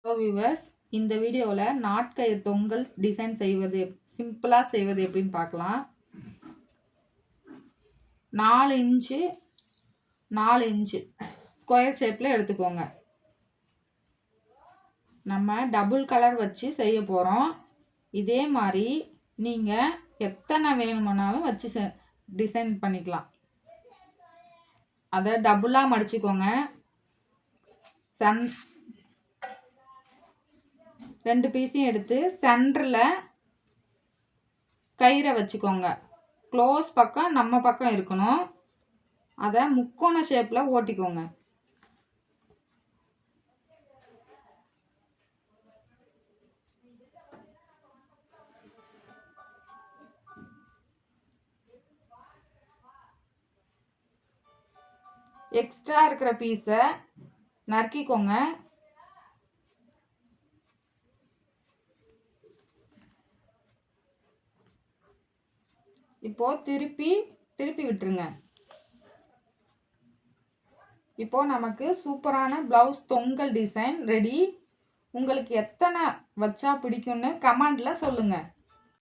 Hello viewers, இந்த வீடியோவில் நாட்கயிறு தொங்கல் டிசைன் செய்வது சிம்பிளாக செய்வது எப்படின்னு பார்க்கலாம். 4 இன்ச்சு 4 இன்ச்சு ஸ்கொயர் ஷேப்பில் எடுத்துக்கோங்க. நம்ம டபுள் கலர் வச்சு செய்ய போகிறோம். இதே மாதிரி நீங்கள் எத்தனை வேணுமானாலும் வச்சு டிசைன் பண்ணிக்கலாம். அதை டபுளாக மடிச்சுக்கோங்க. 2 பீஸையும் எடுத்து சென்டரில் கயிறை வச்சுக்கோங்க. க்ளோஸ் பக்கம் நம்ம பக்கம் இருக்கணும். அதை முக்கோண ஷேப்பில் ஓட்டிக்கோங்க. எக்ஸ்ட்ரா இருக்கிற பீஸை நறுக்கிக்கோங்க. இப்போ திருப்பி விட்டுருங்க. இப்போ நமக்கு சூப்பரான பிளவுஸ் தொங்கல் டிசைன் ரெடி. உங்களுக்கு எத்தனை வச்சா பிடிக்கும்னு கமெண்ட்ல சொல்லுங்க.